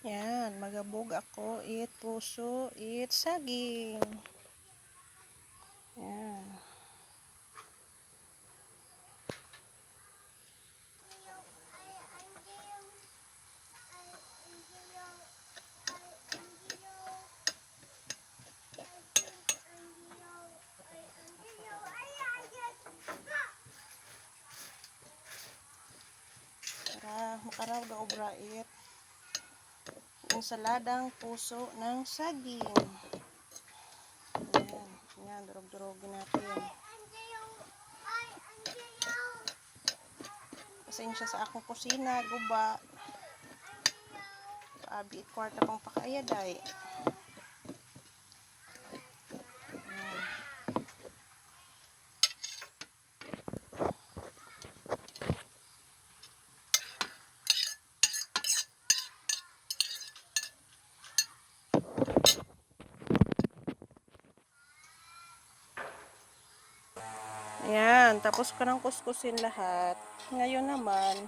Yan, magabog ako. Eat puso, eat saging. Yan. Para makaraw ga obra eat. Ensaladang puso ng saging. Yan. Yan, durog-durogin natin. Pasensya sa akong kusina, guba. Abi, kwarta pang pakaayaday. Ayan, tapos ko nang kuskusin lahat. Ngayon naman,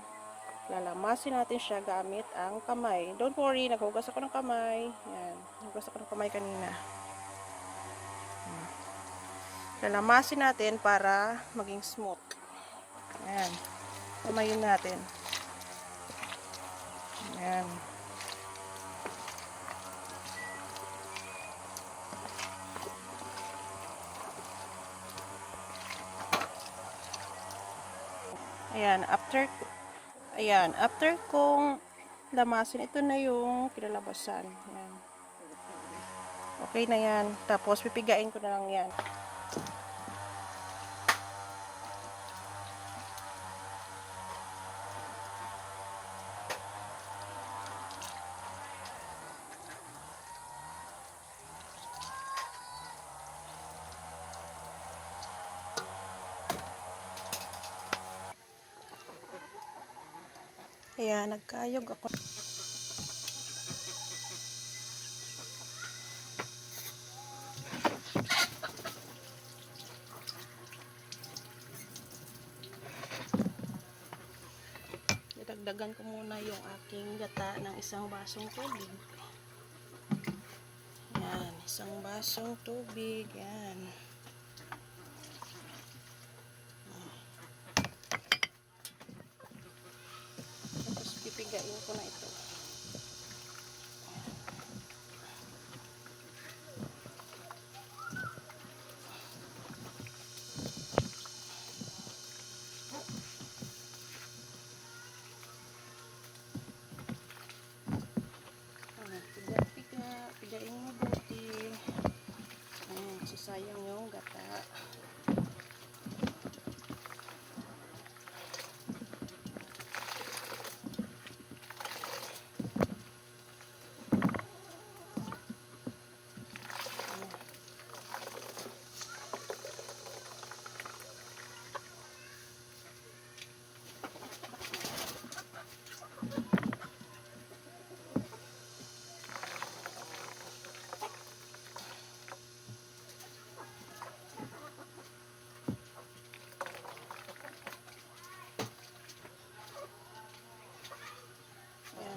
lalamasin natin siya gamit ang kamay. Don't worry, naghugas ako ng kamay. Ayan, naghugas ako ng kamay kanina. Lalamasin natin para maging smooth. Ayan, kamayin natin. Ayan. After kong lamasin, ito na yung kinalabasan. Ayan. Okay na yan. Tapos, pipigain ko na lang yan. Ayan, nagkayog ako. Dagdagan ko muna yung aking gata ng isang basong tubig. Yan, isang basong tubig. Yan. Tapos pipigain ko na ito. Pigain mo mabuti. Ayan, sayang yung gata.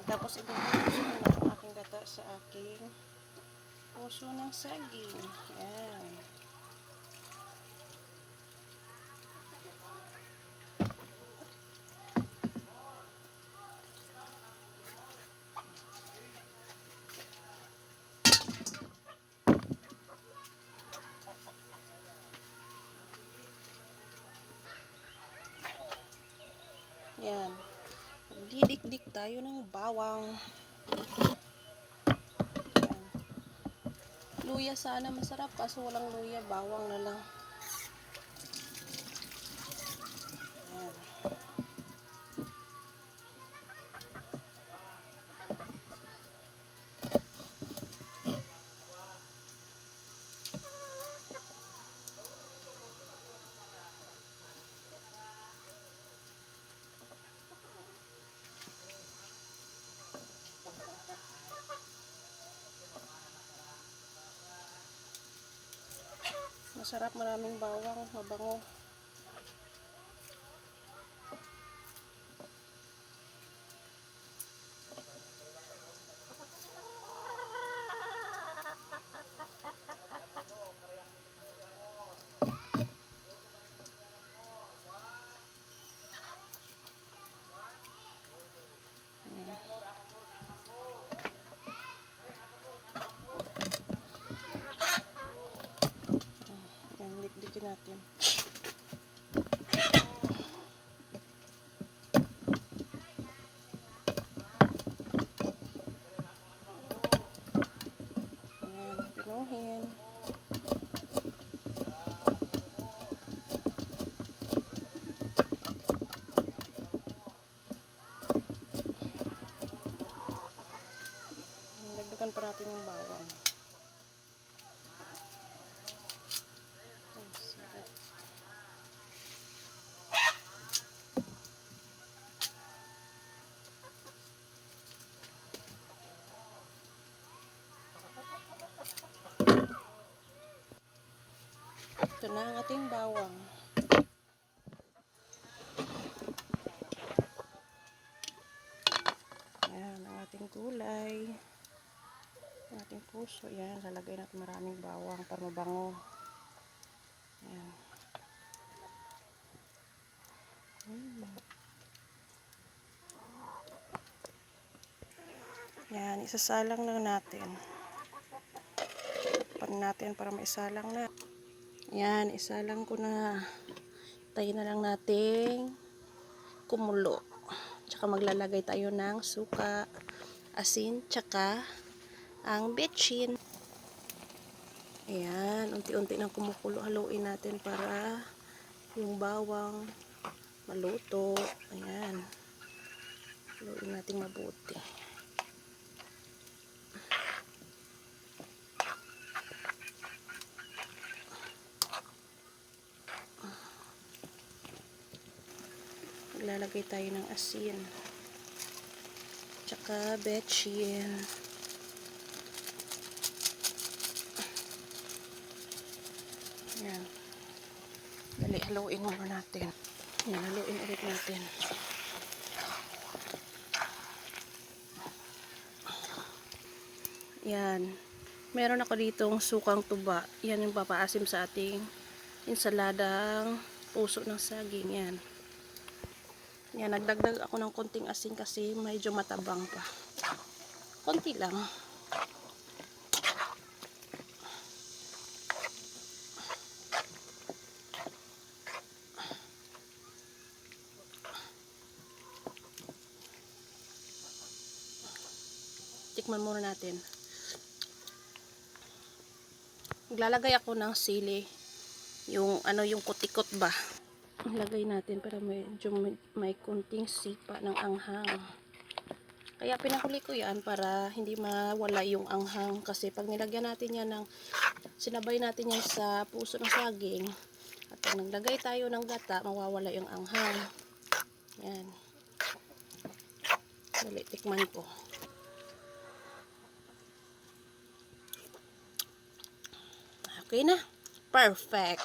Tapos ibubuso ko na ang aking gata sa aking puso ng saging. Ayan. Ayan. Didikdik tayo ng bawang. Luya sana masarap, kaso walang luya, bawang na lang. Ayan. Masarap, maraming bawang, mabango. dagdagan pa natin yung bawang. Ito na ang ating bawang. Ayan, ang ating gulay. Ang ating puso. Ayan, lalagay natin maraming bawang para mabango. Ayan. Ayan, isasalang lang natin. Pan natin para maisalang na. Ayan, isalang ko na. Tayo na lang nating kumulo. Tsaka maglalagay tayo ng suka, asin, tsaka ang betchin. Ayan, unti-unti nang kumukulo. Haluin natin para yung bawang maluto. Ayan. Haluin natin mabuti. Maglalagay tayo ng asin. Tsaka betchin. Ayan. Dali, haluin muna natin. Ayan, haluin ulit natin. Ayan. Meron ako ditong sukang tuba. Yan yung papaasim sa ating insaladang puso ng saging. Yan. Yan, nagdagdag ako ng konting asin kasi medyo matabang pa. Konti lang. Tikman muna natin. Maglalagay ako ng sili. Yung yung kutikot ba. Ilagay natin para medyo may konting sipa ng anghang. Kaya pinakuli ko yan para hindi mawala yung anghang. Kasi pag nilagyan natin yan sinabay natin yan sa puso ng saging. At pag naglagay tayo ng gata, mawawala yung anghang. Yan. Dali, tikman ko. Okay na. Perfect.